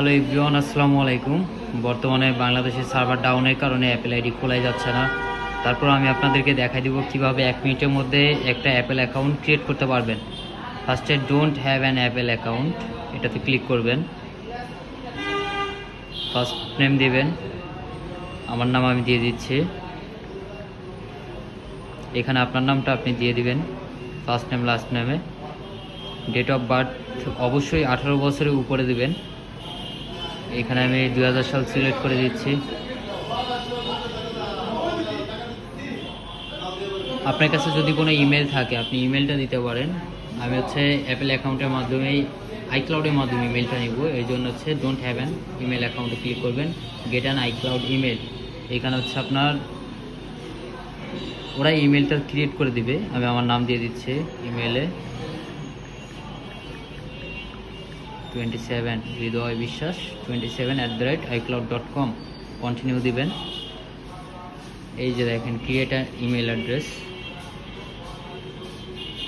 Hello everyone, আসসালামু আলাইকুম। বর্তমানে বাংলাদেশের সার্ভার ডাউনের কারণে অ্যাপেল আইডি খোলাই যাচ্ছে না। তারপর আমি আপনাদেরকে দেখাই দিব কিভাবে 1 মিনিটের মধ্যে একটা অ্যাপেল অ্যাকাউন্ট ক্রিয়েট করতে পারবেন। ফার্স্টে don't have an Apple account, এটাতে ক্লিক করবেন। ফার্স্ট নেম দিবেন, আমার নাম আমি দিয়ে দিচ্ছি। এখানে আপনার নামটা আপনি দিয়ে দিবেন, ফার্স্ট নেম লাস্ট নেমে। ডেট অফ বার্থ অবশ্যই 18 বছরের উপরে দিবেন। এখানে আমি 2000 সাল সিলেক্ট করে দিচ্ছি। আপনার কাছে যদি কোনো ইমেল থাকে আপনি ইমেলটা দিতে পারেন। আমি অ্যাপেল অ্যাকাউন্টের মাধ্যমেই আইক্লাউডের মাধ্যমে ইমেলটা নিব, এই জন্য ডোন্ট হ্যাভ অ্যান ইমেল অ্যাকাউন্টে ক্লিক করবেন। গেট অ্যান আইক্লাউড ইমেল, এখানে আপনার ওরা ইমেলটা ক্রিয়েট করে দিবে। আমি আমার নাম দিয়ে দিচ্ছি ইমেলে, 27 হৃদয় বিশ্বাস 27@icloud.com। কন্টিনিউ দিবেন। এই যে দেখেন ক্রিয়েট অ্যান ইমেল অ্যাড্রেস,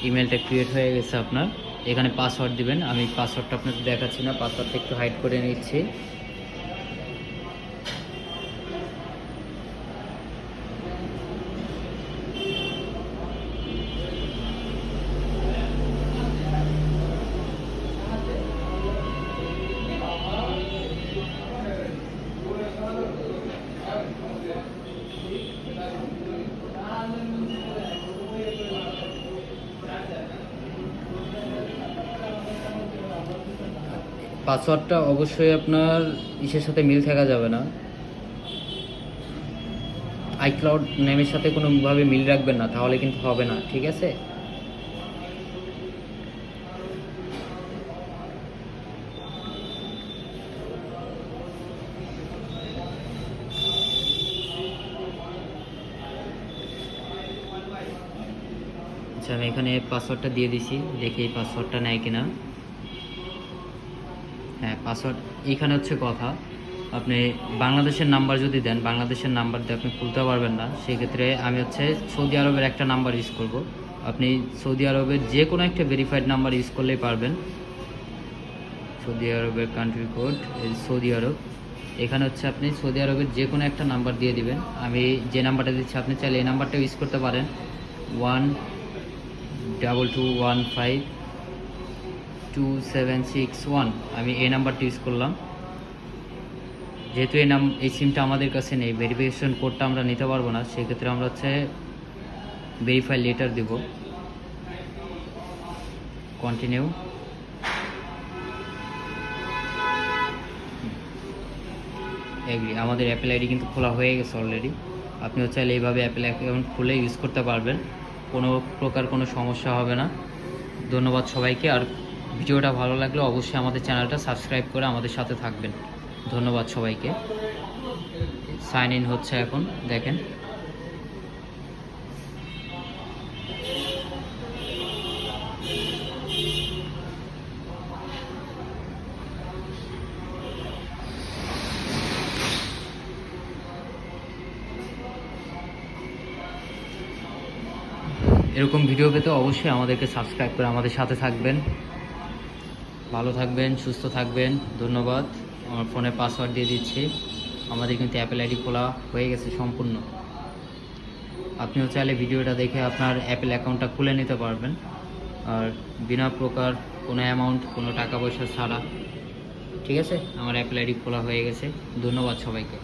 ইমেলটা ক্রিয়েট হয়ে গেছে আপনার। এখানে পাসওয়ার্ড দিবেন। আমি পাসওয়ার্ডটা আপনাদের দেখাচ্ছি না, পাসওয়ার্ডটা একটু হাইড করে নিচ্ছি। পাসওয়ার্ডটা অবশ্যই আপনার ইসের সাথে মিল থাকা যাবে না, আইক্লাউড নেমের সাথে কোনোভাবে মিল রাখবেন না, তাহলে কিন্তু হবে না, ঠিক আছে? আচ্ছা, আমি এখানে পাসওয়ার্ডটা দিয়ে দিছি, দেখি এই পাসওয়ার্ডটা নেয় কিনা। হ্যাঁ, পাসওয়ার্ড এইখানে কথা, আপনি বাংলাদেশের নাম্বার যদি দেন, বাংলাদেশের নাম্বার দিয়ে আপনি খুলতে পারবেন না। সেক্ষেত্রে আমি সৌদি আরবের একটা নাম্বার ইউজ করব। আপনি সৌদি আরবের যে কোনো একটা ভেরিফাইড নাম্বার ইউজ করলেই পারবেন। সৌদি আরবের কান্ট্রি কোড, সৌদি আরব। এখানে আপনি সৌদি আরবের যে কোনো একটা নাম্বার দিয়ে দিবেন। আমি যে নাম্বারটা দিচ্ছি আপনি চাইলে এই নাম্বারটা ইউজ করতে পারেন, 122152761। আমি এই নাম্বারটা ইউজ করলাম। যেহেতু এই সিমটা আমাদের কাছে নেই, ভেরিফিকেশন কোডটা আমরা নিতে পারবো না, সেক্ষেত্রে আমরা ভেরিফাই লেটার দেব। কন্টিনিউ। এগ্রি। আমাদের অ্যাপেল আইডি কিন্তু খোলা হয়ে গেছে অলরেডি। আপনিও চাইলে এইভাবে অ্যাপেল অ্যাকাউন্ট খুলে ইউজ করতে পারবেন, কোনো প্রকার কোনো সমস্যা হবে না। ধন্যবাদ সবাইকে। আর ভিডিওটা ভালো লাগলে অবশ্যই আমাদের চ্যানেলটা সাবস্ক্রাইব করে আমাদের সাথে থাকবেন। ধন্যবাদ সবাইকে। সাইন ইন হচ্ছে এখন, দেখেন। এরকম ভিডিও পেতে অবশ্যই আমাদেরকে সাবস্ক্রাইব করে আমাদের সাথে থাকবেন। ভালো থাকবেন, সুস্থ থাকবেন। ধন্যবাদ। আমার ফোনে পাসওয়ার্ড দিয়ে দিচ্ছি। আমাদের কিন্তু অ্যাপেল আইডি খোলা হয়ে গেছে সম্পূর্ণ। আপনিও চাইলে ভিডিওটা দেখে আপনার অ্যাপেল অ্যাকাউন্টটা খুলে নিতে পারবেন, আর বিনা প্রকার কোনো অ্যামাউন্ট, কোনো টাকা পয়সা ছাড়া। ঠিক আছে, আমার অ্যাপেল আইডি খোলা হয়ে গেছে। ধন্যবাদ সবাইকে।